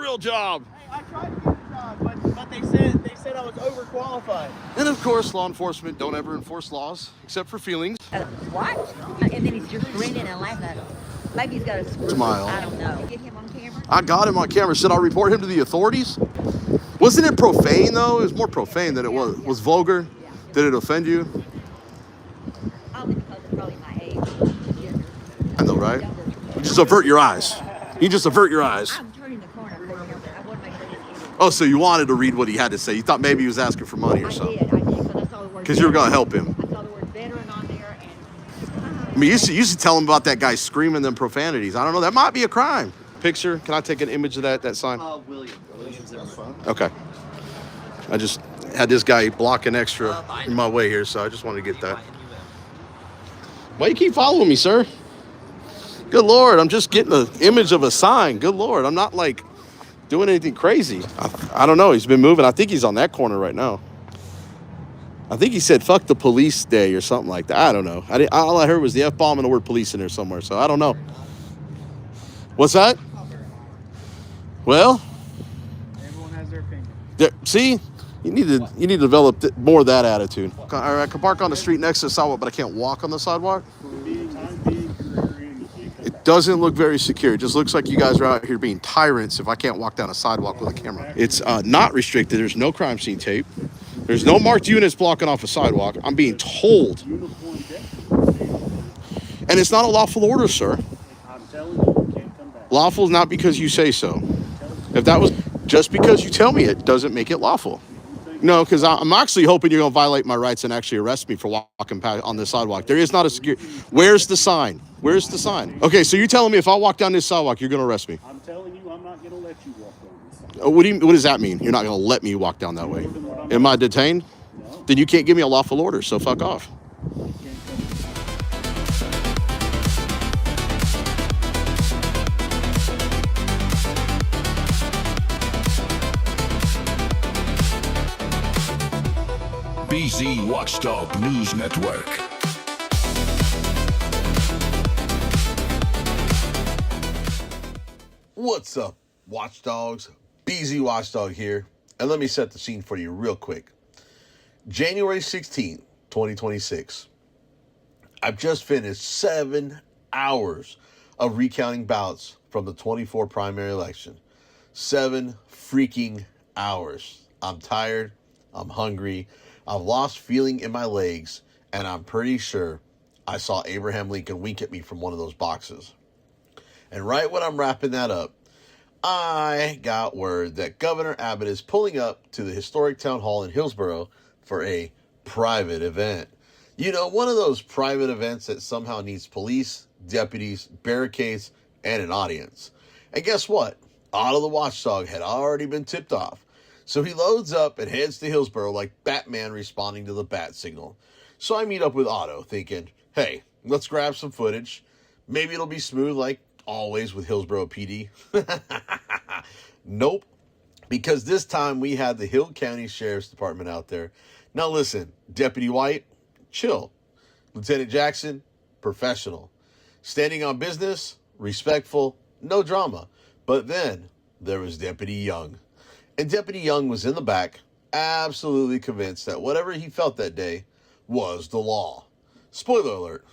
real job. Hey, I tried to get a job, but they said I was overqualified. And of course, law enforcement don't ever enforce laws except for feelings. What? And then he's just grinning and laughing. Maybe he's got a Smile. I don't know. Get him on camera? I got him on camera. Should I report him to the authorities? Wasn't it profane though? It was more profane than it was vulgar. Did it offend you? Only because of probably my age. I know, right? You just avert your eyes. You just avert your eyes. I'm turning the corner. I want to make sure he's Oh, so you wanted to read what he had to say. You thought maybe he was asking for money or something. I did, because I saw the word Because you were going to help him. I saw the word veteran on there. I mean, you used to tell him about that guy screaming them profanities. I don't know. That might be a crime. Picture. Can I take an image of that sign? Williams. Okay. I just had this guy blocking extra in my way here, so I just wanted to get that. Why you keep following me, sir? Good Lord, I'm just getting an image of a sign. Good Lord, I'm not like doing anything crazy. I don't know. He's been moving. I think he's on that corner right now. I think he said "fuck the police day" or something like that. I don't know. All I heard was the F-bomb and the word police in there somewhere, so I don't know. What's that? Well, Everyone has their opinion. see, you need to develop more of that attitude. I can park on the street next to the sidewalk, but I can't walk on the sidewalk. It doesn't look very secure. It just looks like you guys are out here being tyrants if I can't walk down a sidewalk with a camera. It's not restricted. There's no crime scene tape. There's no marked units blocking off a sidewalk. I'm being told. And it's not a lawful order, sir. I'm telling you, you can't come back. Lawful is not because you say so. If that was just because you tell me it, doesn't make it lawful. No, because I'm actually hoping you're going to violate my rights and actually arrest me for walking past on the sidewalk. There is not a secure. Where's the sign? Where's the sign? Okay, so you're telling me if I walk down this sidewalk, you're going to arrest me? I'm telling you, I'm not going to let you walk down this side. What does that mean? You're not going to let me walk down that way? Am I detained? No. Then you can't give me a lawful order, so fuck off. BZWATCHDOG News Network. What's up, Watchdogs? BZWATCHDOG here. And let me set the scene for you real quick. January 16th, 2026. I've just finished 7 hours of recounting ballots from the 24 primary election. 7 freaking hours. I'm tired. I'm hungry. I've lost feeling in my legs. And I'm pretty sure I saw Abraham Lincoln wink at me from one of those boxes. And right when I'm wrapping that up, I got word that Governor Abbott is pulling up to the historic town hall in Hillsboro for a private event. You know, one of those private events that somehow needs police, deputies, barricades, and an audience. And guess what? Otto the Watchdog had already been tipped off. So he loads up and heads to Hillsboro like Batman responding to the bat signal. So I meet up with Otto thinking, hey, let's grab some footage. Maybe it'll be smooth like always with Hillsboro PD. Nope. Because this time we had the Hill County Sheriff's Department out there. Now listen, Deputy White, chill. Lieutenant Jackson, professional. Standing on business, respectful, no drama. But then there was Deputy Young. And Deputy Young was in the back, absolutely convinced that whatever he felt that day was the law. Spoiler alert,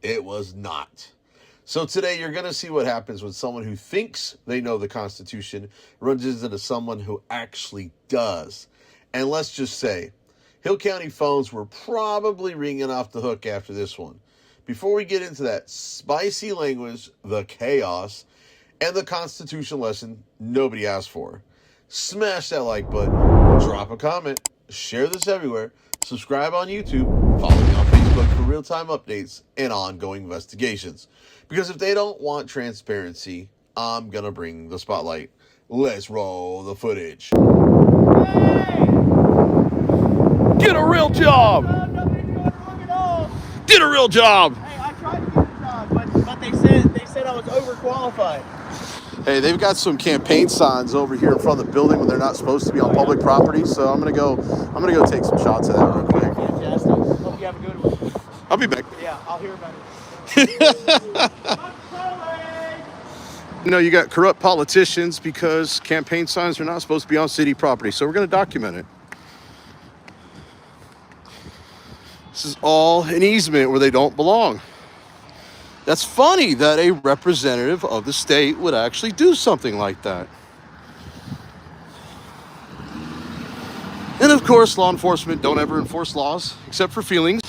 it was not. So today you're going to see what happens when someone who thinks they know the Constitution runs into someone who actually does. And let's just say, Hill County phones were probably ringing off the hook after this one. Before we get into that spicy language, the chaos, and the Constitution lesson nobody asked for, smash that like button, drop a comment, share this everywhere, subscribe on YouTube, follow me on Facebook for real-time updates and ongoing investigations. Because if they don't want transparency, I'm going to bring the spotlight. Let's roll the footage. Hey! Get a real job! Nobody's going wrong at all. Get a real job! Hey, I tried to get a job, but they said I was overqualified. Hey, they've got some campaign signs over here in front of the building when they're not supposed to be on public property. So I'm gonna go take some shots of that real quick. Fantastic. Hope you have a good one. I'll be back. Yeah, I'll hear about it. You know, you got corrupt politicians because campaign signs are not supposed to be on city property. So we're going to document it. This is all an easement where they don't belong. That's funny that a representative of the state would actually do something like that. And of course, law enforcement don't ever enforce laws except for feelings.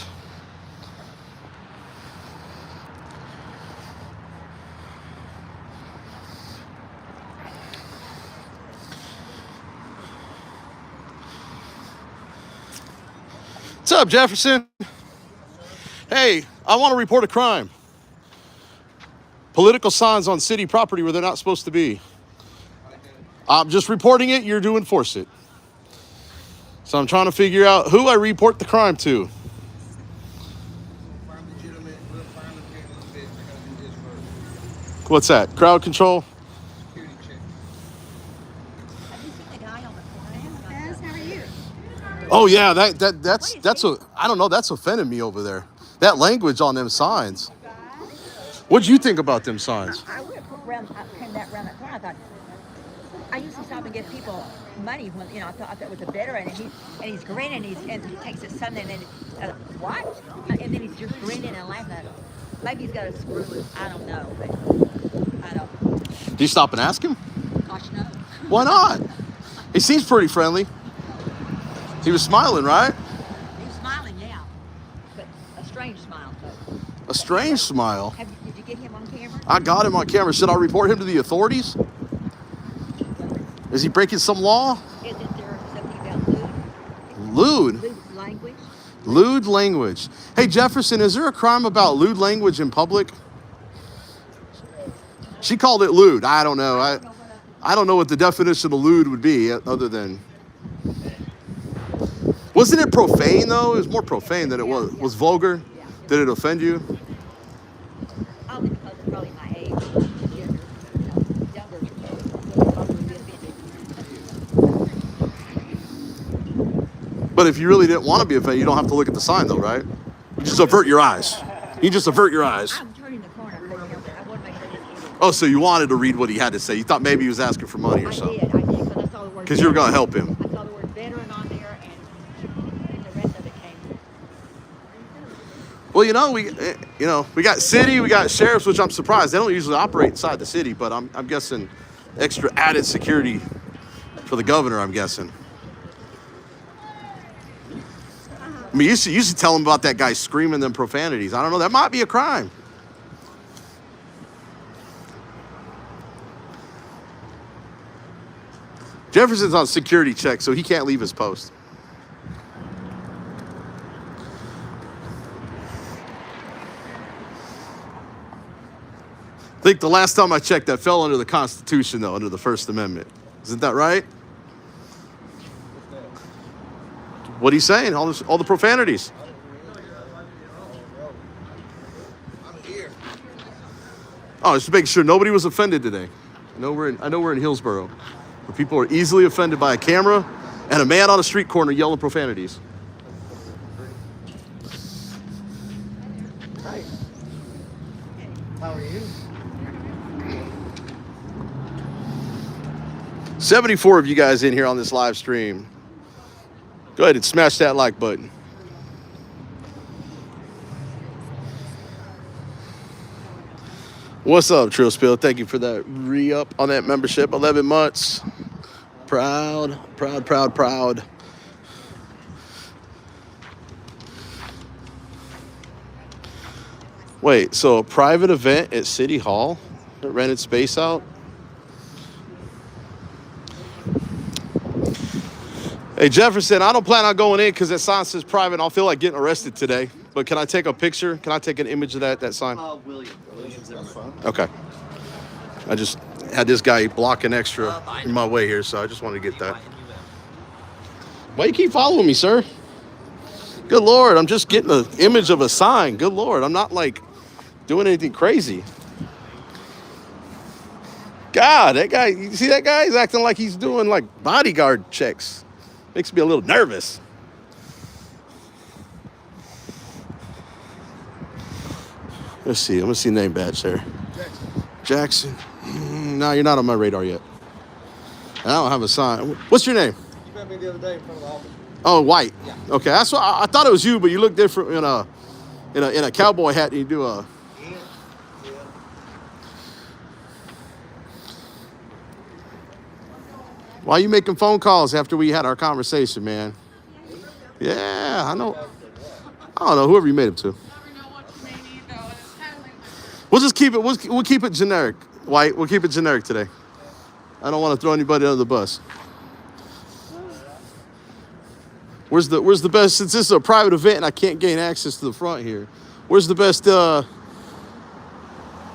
What's up, Jefferson? Hey, I want to report a crime. Political signs on city property where they're not supposed to be. I'm just reporting it. You're to enforce it. So I'm trying to figure out who I report the crime to. What's that? Crowd control? Oh yeah, that's a I don't know, that's offended me over there. That language on them signs. What'd you think about them signs? I would have came that round that corner. I thought I used to stop and give people money when I thought that was a veteran, and he's grinning, and he takes his son, and then what? And then he's just grinning and laughing. Maybe he's got a screw. I don't know, but I don't. Did you stop and ask him? Gosh, no. Why not? He seems pretty friendly. He was smiling, right? He was smiling, yeah, but a strange smile. So. A strange smile. Did you get him on camera? I got him on camera. Should I report him to the authorities? Is he breaking some law? Isn't there something about Lewd? lewd language? Lewd language. Hey, Jefferson, is there a crime about lewd language in public? She called it lewd. I don't know. I don't know what the definition of lewd would be other than... Wasn't it profane, though? It was more profane than it was vulgar. Did it offend you? Only because it's probably my age. Younger would probably be offended. But if you really didn't want to be offended, you don't have to look at the sign, though, right? You just avert your eyes. You just avert your eyes. I'm turning the corner for him. I want to make sure he's eating. Oh, so you wanted to read what he had to say. You thought maybe he was asking for money or something. I did, because I saw the word Because you were going to help him. I saw the word veteran on there, and the rest of it came. Well, we got city, we got sheriffs, which I'm surprised. They don't usually operate inside the city, but I'm guessing extra added security for the governor, I'm guessing. I mean, you should tell him about that guy screaming them profanities. I don't know. That might be a crime. Jefferson's on security check, so he can't leave his post. I think the last time I checked, that fell under the Constitution, though, under the First Amendment. Isn't that right? What are you saying? All the profanities. Oh, just making sure nobody was offended today. I know we're in Hillsboro, where people are easily offended by a camera and a man on a street corner yelling profanities. Hi. How are you? 74 of you guys in here on this live stream. Go ahead and smash that like button. What's up, Trill Spill? Thank you for that re-up on that membership. 11 months. Proud, proud, proud, proud. Wait, so a private event at City Hall that rented space out? Hey, Jefferson, I don't plan on going in because that sign says private and I'll feel like getting arrested today. But can I take a picture? Can I take an image of that sign? Williams. Okay. I just had this guy blocking extra in my way here, so I just wanted to get that. Why you keep following me, sir? Good Lord, I'm just getting an image of a sign. Good Lord, I'm not like doing anything crazy. God, that guy, you see that guy? He's acting like he's doing like bodyguard checks. Makes me a little nervous. Let's see. I'm going to see name badge there. Jackson. No, you're not on my radar yet. I don't have a sign. What's your name? You met me the other day in front of the office. Oh, White. Yeah. Okay, that's what I thought it was you, but you look different in a cowboy hat. And you do a. Yeah. Why are you making phone calls after we had our conversation, man? Yeah, I know. I don't know whoever you made him to. We'll just keep it. We'll keep it generic, White. We'll keep it generic today. I don't want to throw anybody under the bus. Where's the best? Since this is a private event and I can't gain access to the front here, where's the best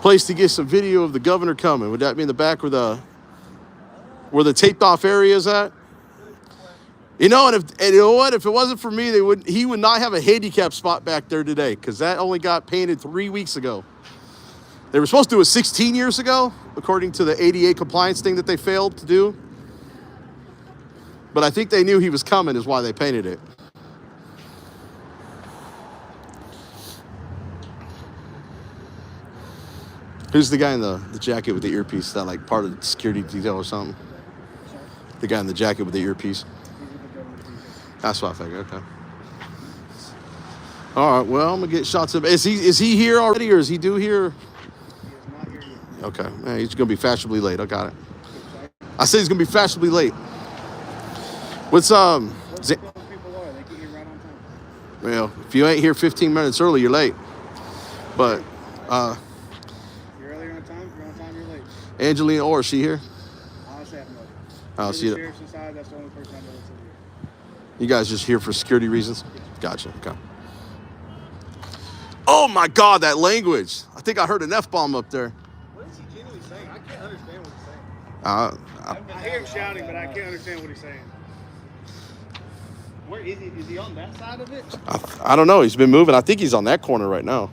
place to get some video of the governor coming? Would that be in the back where the taped off area is at? You know, and you know what? If it wasn't for me, he would not have a handicap spot back there today, because that only got painted 3 weeks ago. They were supposed to do it 16 years ago, according to the ADA compliance thing that they failed to do. But I think they knew he was coming is why they painted it. Who's the guy in the jacket with the earpiece? Is that like part of the security detail or something? The guy in the jacket with the earpiece. That's what I figured. Okay. All right. Well, I'm gonna get shots of. Is he here already, or is he due here? Okay. Man, he's gonna be fashionably late. I got it. I said he's gonna be fashionably late. What's People are. They get here right on time. Well, if you ain't here 15 minutes early, you're late. But You're earlier on time. If you're on time, you're late. Angelina Orr, is she here? Honestly, I have no idea. I'll see it. Sheriff's inside. That's the only person I know that's in here. You guys just here for security reasons? Gotcha. Okay. Oh my God, that language! I think I heard an F-bomb up there. What is he genuinely saying? I can't understand what he's saying. I hear him shouting, but I can't understand what he's saying. Where is he? Is he on that side of it? I don't know. He's been moving. I think he's on that corner right now.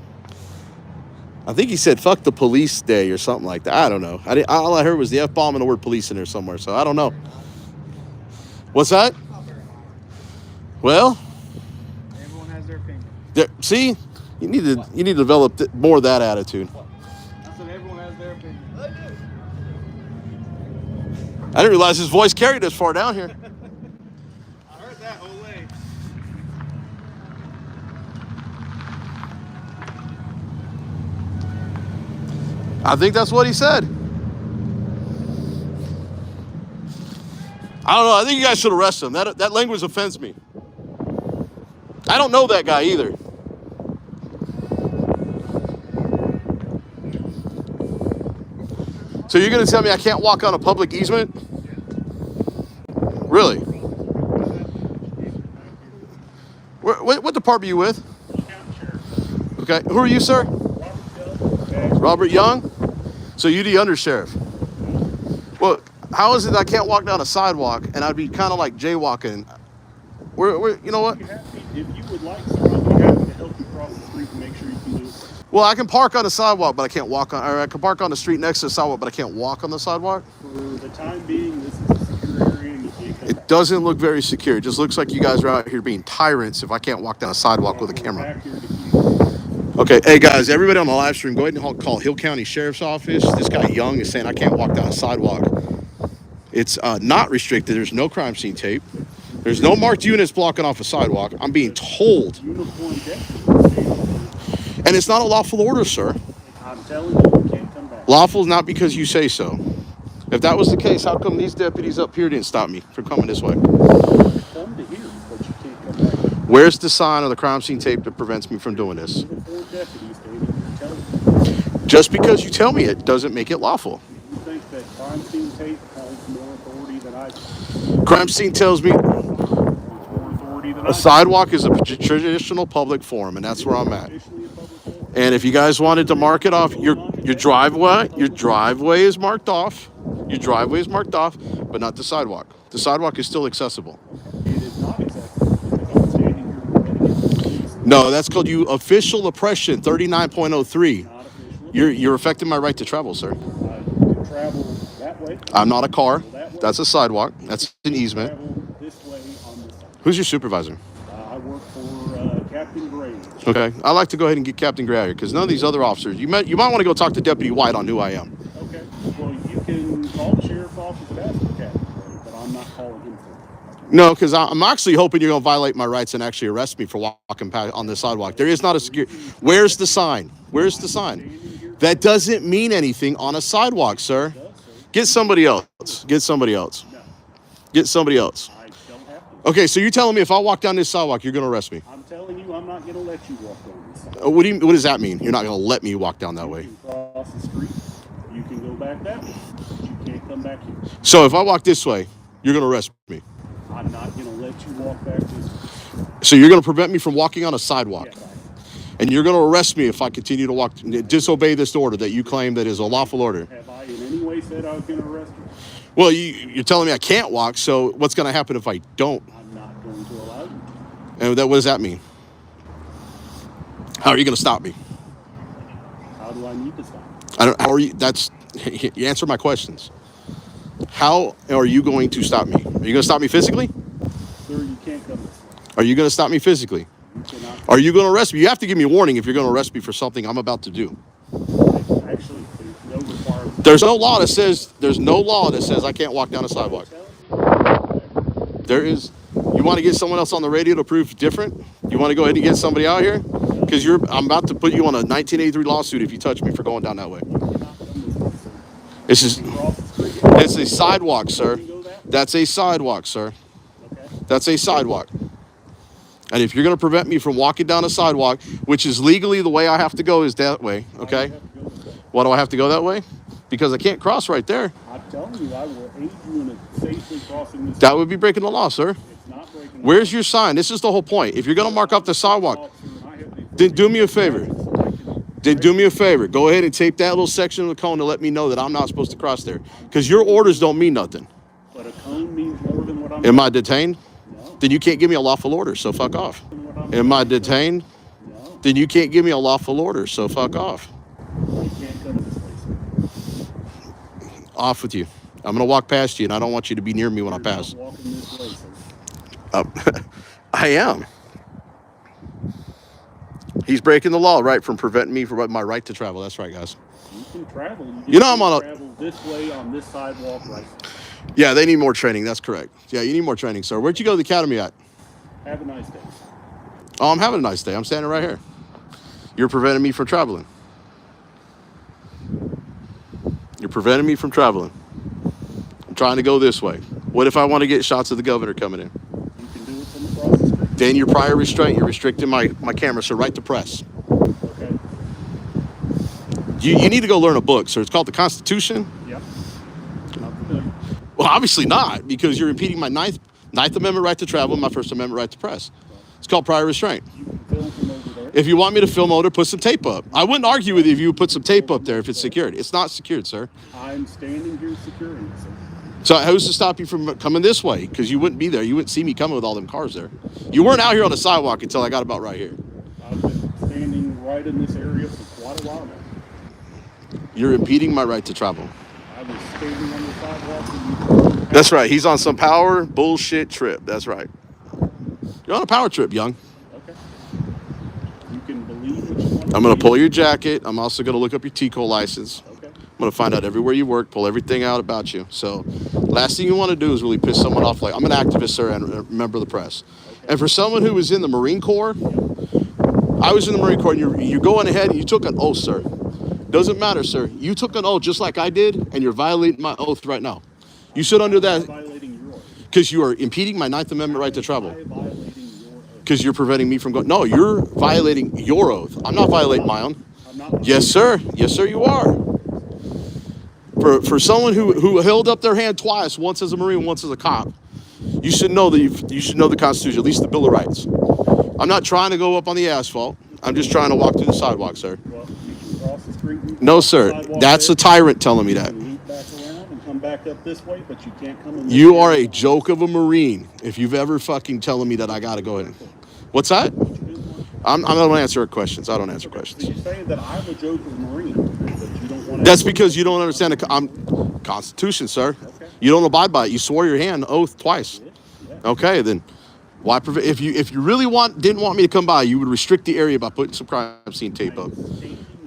I think he said "fuck the police day" or something like that. I don't know. All I heard was the F-bomb and the word "police" in there somewhere. So I don't know. What's that? Well, everyone has their opinion. See, you need to develop more of that attitude. I said everyone has their opinion. I didn't realize his voice carried this far down here. I heard that whole way. I think that's what he said. I don't know. I think you guys should arrest him. That language offends me. I don't know that guy either. So you're going to tell me I can't walk on a public easement? Really? What department are you with? Okay. Who are you, sir? Robert Young? So you the undersheriff. Well, how is it I can't walk down a sidewalk and I'd be kind of like jaywalking? You know what? If you would like, sir, I'll be happy to help you cross the street and make sure you can do it. Well, I can park on the sidewalk, but I can't walk on. Or I can park on the street next to the sidewalk, but I can't walk on the sidewalk. For the time being, this is a secure area and you can't come back. It doesn't look very secure. It just looks like you guys are out here being tyrants if I can't walk down a sidewalk with a We're camera. back here to keep Okay, hey guys, everybody on the live stream, go ahead and call Hill County Sheriff's Office. This guy Young is saying I can't walk down a sidewalk. It's not restricted. There's no crime scene tape. There's no marked units blocking off a sidewalk. I'm being told. uniform deputies. And it's not a lawful order, sir. I'm telling you, you can't come back. Lawful is not because you say so. If that was the case, how come these deputies up here didn't stop me from coming this way? Come to here, but you can't come back. Where's the sign or the crime scene tape that prevents me from doing this? Uniform deputies, David, you're telling me. Just because you tell me it doesn't make it lawful. You think that crime scene tape holds more authority than I do? Crime scene tells me Holds more authority than I a do. sidewalk is a traditional public forum, and that's where I'm at. Officially a public forum. And if you guys wanted to mark it off, your driveway is marked off. Your driveway is marked off, but not the sidewalk. The sidewalk is still accessible. It is not acceptable because I'm standing here running against the police. No, that's called you official oppression 39.03. Not official. You're affecting my right to travel, sir. I can travel that way. I'm not a car. That's a sidewalk. That's an easement. Travel this way on this side. Who's your supervisor? I work for Captain Gray. Okay, I'd like to go ahead and get Captain Gray out here because none of these other officers. You might want to go talk to Deputy White on who I am. Okay. Well, you can calling him for? No, because I'm actually hoping you're going to violate my rights and actually arrest me for walking past on the sidewalk. There is not a secure. Where's the sign? Where's the sign? That doesn't mean anything on a sidewalk, sir. Get somebody else. Get somebody else. Get somebody else. I don't have to. Okay, so you're telling me if I walk down this sidewalk, you're going to arrest me? I'm telling you, I'm not going to let you walk down this side. What does that mean? You're not going to let me walk down that way? You can cross the street. You can go back that way. But you can't come back here. So if I walk this way, you're going to arrest me? I'm not going to let you walk back this way. So you're going to prevent me from walking on a sidewalk? Yes, I am. And you're going to arrest me if I continue to walk, disobey this order that you claim that is a lawful order? Have I in any way said I was going to arrest you? Well, you're telling me I can't walk, so what's going to happen if I don't? I'm not going to allow you. And what does that mean? How are you going to stop me? How do I need to stop? How are you? You answer my questions. How are you going to stop me? Are you going to stop me physically? Sir, you can't come this way. Are you going to stop me physically? You cannot. Are you going to arrest me? You have to give me a warning if you're going to arrest me for something I'm about to do. Actually, there's no requirement. There's no law that says I can't walk down a sidewalk. There is. You want to get someone else on the radio to prove different? You want to go ahead and get somebody out here? Because I'm about to put you on a 1983 lawsuit if you touch me for going down that way. It's a sidewalk, sir. That's a sidewalk, sir. That's a sidewalk. And if you're going to prevent me from walking down a sidewalk, which is legally the way I have to go is that way, okay? Why do I have to go that way? Because I can't cross right there. I'm telling you, I will aid you in safely crossing this. That would be breaking the law, sir. It's not breaking the Where's your sign? This is the whole point. If you're going to mark off the sidewalk, then do me a favor. Then do me a favor. Go ahead and tape that little section of the cone to let me know that I'm not supposed to cross there. Because your orders don't mean nothing. But a cone means more than what I'm Am I detained? No. Then you can't give me a lawful order, so fuck off. Am I detained? No. Then you can't give me a lawful order, so fuck off. You can't come this way, sir. Off with you. I'm going to walk past you, and I don't want you to be near me when I You're pass. not walking this way, sir. I am. He's breaking the law, right, from preventing me from my right to travel. That's right, guys. You can travel. You know I'm on a... travel this way on this sidewalk right now. Yeah, they need more training. That's correct. Yeah, you need more training, sir. Where'd you go to the academy at? Have a nice day. Oh, I'm having a nice day. I'm standing right here. You're preventing me from traveling. You're preventing me from traveling. I'm trying to go this way. What if I want to get shots of the governor coming in? You can do it from across the street. Then your prior restraint, you're restricting my camera, so right to press. Okay. You need to go learn a book, sir. It's called the Constitution. Yep. Not familiar. Well, obviously not, because you're impeding my Ninth Amendment right to travel and my First Amendment right to press. It's called prior restraint. You can film from over there. If you want me to film over, put some tape up. I wouldn't argue with you if you put some tape up there if it's secured. It's not secured, sir. I'm standing here securing it, sir. So who's to stop you from coming this way? Because you wouldn't be there. You wouldn't see me coming with all them cars there. You weren't out here on the sidewalk until I got about right here. I've been standing right in this area for quite a while now. You're impeding my right to travel. I was standing on the sidewalk. And That's right. He's on some power bullshit trip. That's right. You're on a power trip, young. okay. You can believe what you want. I'm going to pull your jacket. I'm also going to look up your TCO license. Okay. I'm going to find out everywhere you work, pull everything out about you. So last thing you want to do is really piss someone off. Like, I'm an activist, sir, and a member of the press. Okay. And for someone who was in the Marine Corps, I was in the Marine Corps, and you're going ahead and you took an oath, sir. Doesn't matter, sir. You took an oath just like I did, and you're violating my oath right now. You should under that because you are impeding my Ninth Amendment right to travel. Because you're preventing me from going. No, you're violating your oath. I'm not violating my own. Yes, sir. Yes, sir, you are. For someone who held up their hand twice, once as a Marine, once as a cop, you should know you should know the Constitution, at least the Bill of Rights. I'm not trying to go up on the asphalt. I'm just trying to walk through the sidewalk, sir. No, sir. That's a tyrant telling me that. Back up this way, but you can't come in. You are a joke of a Marine if you've ever fucking telling me that I gotta go in. What's that? I don't answer questions. I don't answer questions. So you're saying that I'm a joke of a Marine, but you don't want to. That's because you don't understand the Constitution, sir. Okay. You don't abide by it. You swore your hand oath twice. Yeah. Okay, then why? If you really didn't want me to come by, you would restrict the area by putting some crime scene tape up,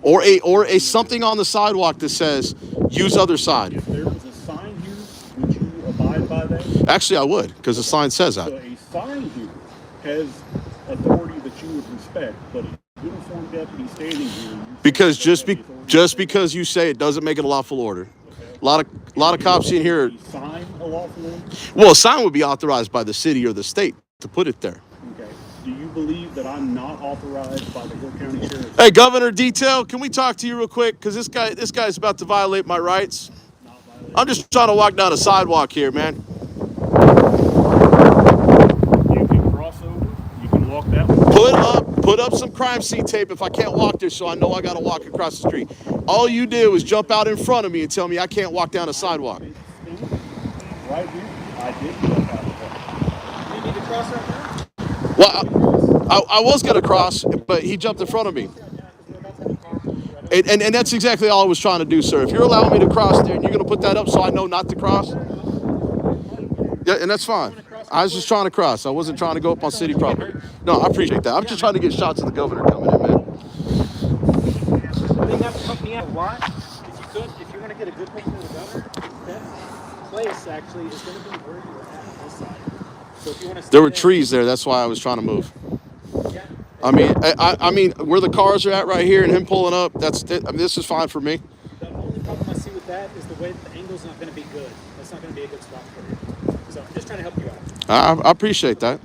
or a something on the sidewalk that says use other side. If there was a sign here, would you abide abide by that? Actually, I would, because the sign says that. So a sign here has authority that you would respect, but a uniformed deputy standing here. Because just because you say it doesn't make it a lawful order. A lot of cops in here. Sign a lawful order? Well, a sign would be authorized by the city or the state to put it there. Okay. Do you believe that I'm not authorized by the Hill County Sheriff? Hey, Governor Detail, can we talk to you real quick? Because this guy's about to violate my rights. I'm just trying to walk down a sidewalk here, man. You can cross over. You can walk that way. Put up some crime scene tape if I can't walk there, so I know I got to walk across the street. All you did was jump out in front of me and tell me I can't walk down a sidewalk. Right here. I did jump out. You need to cross right now? Well, I was going to cross, but he jumped in front of me. And that's exactly all I was trying to do, sir. If you're allowing me to cross there and you're going to put that up so I know not to cross, yeah, and that's fine. I was just trying to cross. I wasn't trying to go up on city property. No, I appreciate that. I'm just trying to get shots of the governor coming in, man. I think that's helped me out a lot. If you want to get a good picture of the governor, that place actually is going to be where you're at on this side. So if you want to There were trees there. That's why I was trying to move. I mean, where the cars are at right here and him pulling up, this is fine for me. The only problem I see with that is the way that the angle's not going to be good. That's not going to be a good spot for you. So I'm just trying to help you out. I appreciate that.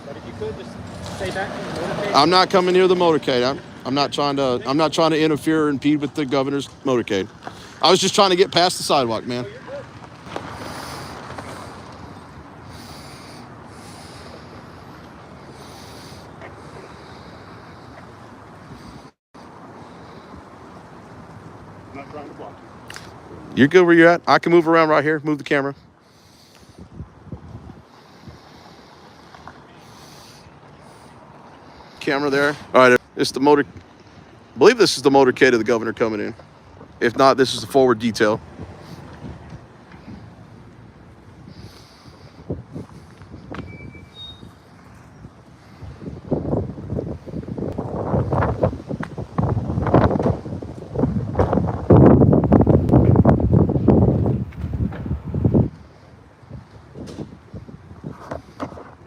But if you could just stay back from the motorcade. I'm not coming near the motorcade. I'm not trying to interfere or impede with the governor's motorcade. I was just trying to get past the sidewalk, man. I'm not trying to block you. You're good where you're at. I can move around right here. Move the camera. Camera there. All right. It's the motor. I believe this is the motorcade of the governor coming in. If not, this is the forward detail.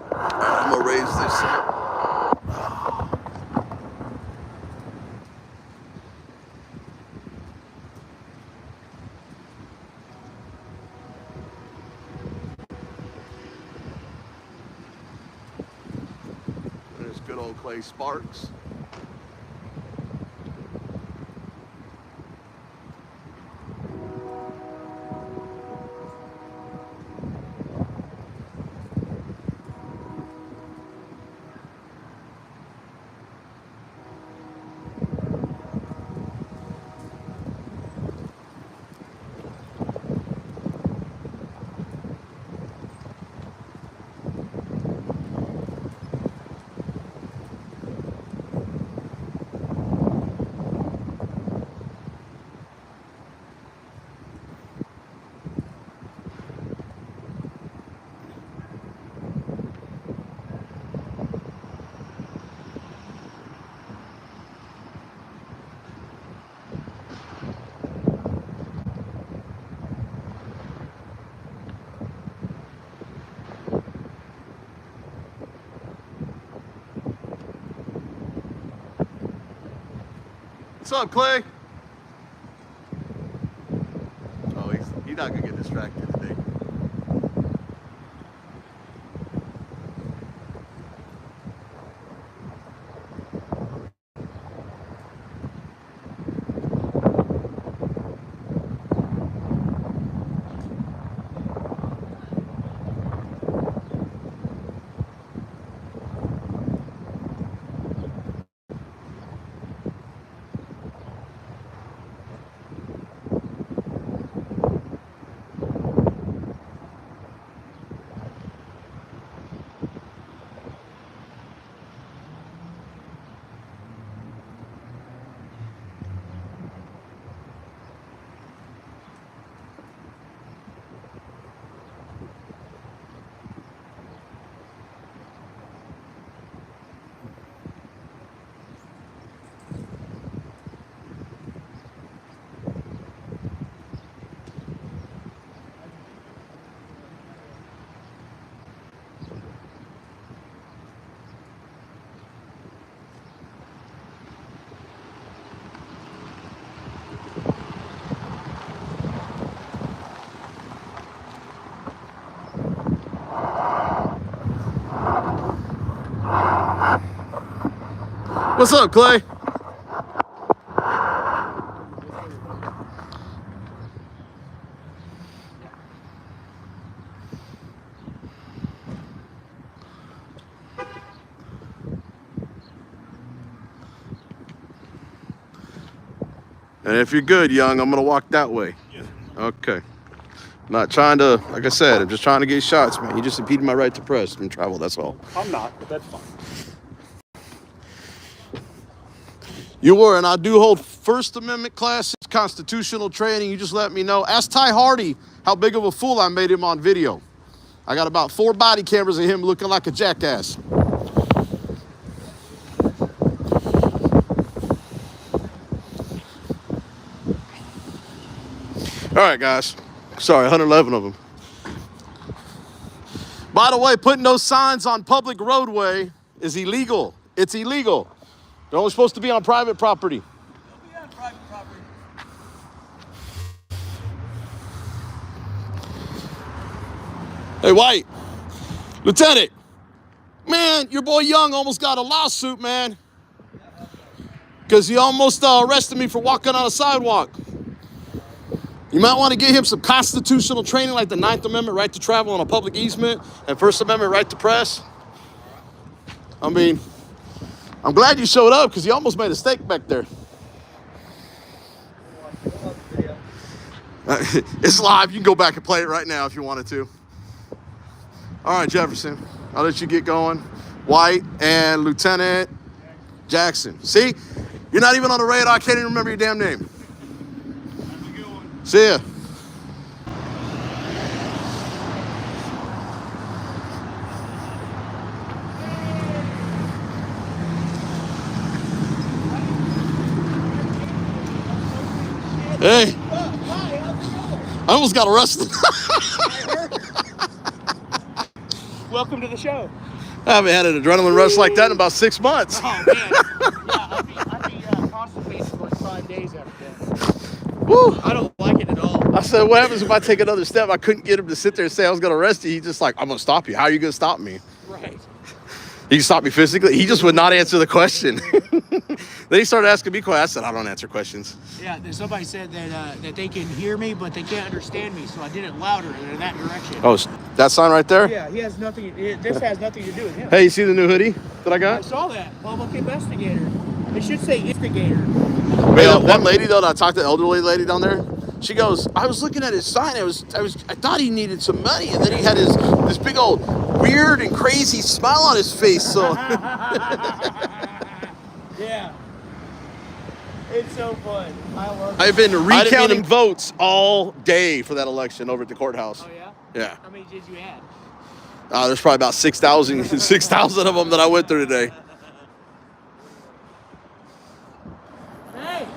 I'm gonna raise this up. There's good old Clay Sparks. What's up, Clay? Oh, he's not gonna get distracted today. What's up, Clay? And if you're good, young, I'm gonna walk that way. Yes. Okay. Not trying to, like I said, I'm just trying to get shots, man. You just impeded my right to press and travel, that's all. I'm not, but that's fine. You were, and I do hold First Amendment classes, constitutional training. You just let me know. Ask Ty Hardy how big of a fool I made him on video. I got about 4 body cameras of him looking like a jackass. All right, guys. Sorry, 111 of them. By the way, putting those signs on public roadway is illegal. It's illegal. They're only supposed to be on private property. They'll be on private property. Hey, White. Lieutenant. Man, your boy Young almost got a lawsuit, man. Because he almost arrested me for walking on a sidewalk. You might want to give him some constitutional training like the 9th Amendment right to travel on a public easement and First Amendment right to press. I mean, I'm glad you showed up because you almost made a mistake back there. It's live. You can go back and play it right now if you wanted to. All right, Jefferson. I'll let you get going. White and Lieutenant Jackson. See? You're not even on the radar. I can't even remember your damn name. Have a good one. See ya. Hey, I almost got arrested. Welcome to the show. I haven't had an adrenaline rush like that in about 6 months. Oh, man. Yeah, I'd be constipated for like 5 days after that. Woo. I don't like it at all. I said, what happens if I take another step? I couldn't get him to sit there and say I was going to arrest you. He's just like, I'm going to stop you. How are you going to stop me? Right. He can stop me physically. He just would not answer the question. Then he started asking me questions. I said, I don't answer questions. Yeah, somebody said that they can hear me, but they can't understand me, so I did it louder in that direction. Oh, that sign right there? Yeah, he has nothing. This has nothing to do with him. Hey, you see the new hoodie that I I got? saw that. Public investigator. It should say instigator. Hey, that one lady though, that I talked to, the elderly lady down there. She goes, I was looking at his sign. I thought he needed some money, and then he had this big old weird and crazy smile on his face. So Yeah. It's so fun. I love it. I've been recounting votes all day for that election over at the courthouse. Oh, yeah? Yeah. How many did you add? There's probably about 6,000 of them that I went through today. Hey!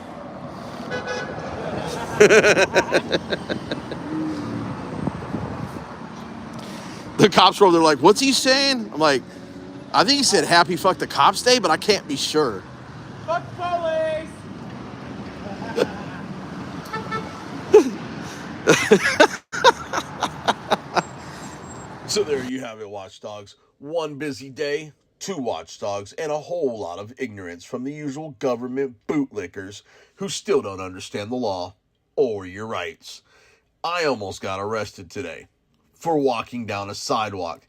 The cops were over there like, what's he saying? I'm like, I think he said happy fuck the cops day, but I can't be sure. Fuck police! So there you have it, watchdogs. One busy day, 2 watchdogs, and a whole lot of ignorance from the usual government bootlickers who still don't understand the law or your rights. I almost got arrested today for walking down a sidewalk.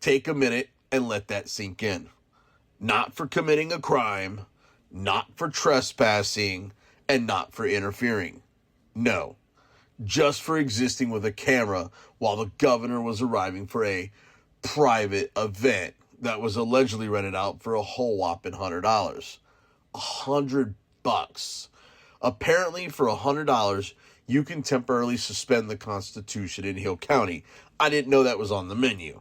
Take a minute and let that sink in. Not for committing a crime, not for trespassing, and not for interfering. No, just for existing with a camera while the governor was arriving for a private event that was allegedly rented out for a whole whopping $100. $100. Apparently, for $100, you can temporarily suspend the Constitution in Hill County. I didn't know that was on the menu.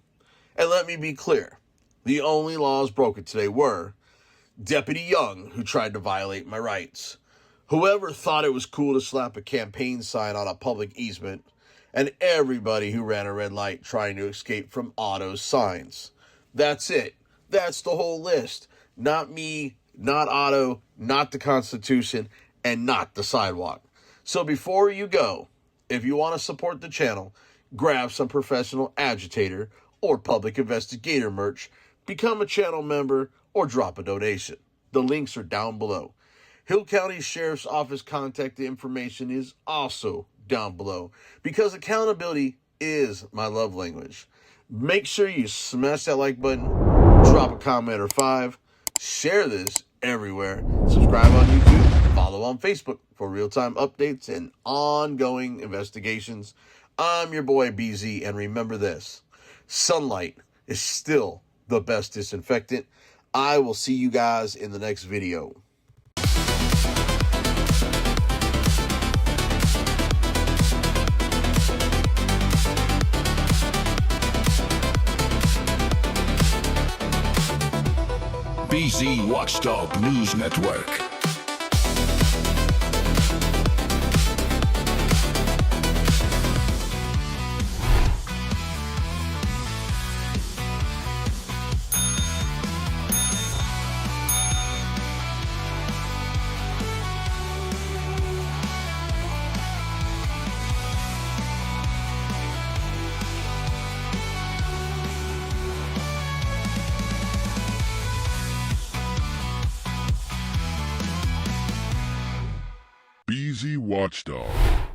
And let me be clear, the only laws broken today were Deputy Young, who tried to violate my rights, whoever thought it was cool to slap a campaign sign on a public easement, and everybody who ran a red light trying to escape from Otto's signs. That's it. That's the whole list. Not me, not Otto, not the Constitution, and not the sidewalk. So before you go, if you want to support the channel, grab some professional agitator or public investigator merch, become a channel member, or drop a donation. The links are down below. Hill County Sheriff's Office contact information is also down below because accountability is my love language. Make sure you smash that like button, drop a comment or 5, share this everywhere, subscribe on YouTube, follow on Facebook for real-time updates and ongoing investigations. I'm your boy BZ, and remember this, sunlight is still the best disinfectant. I will see you guys in the next video. BZ Watchdog News Network. BZWATCHDOG.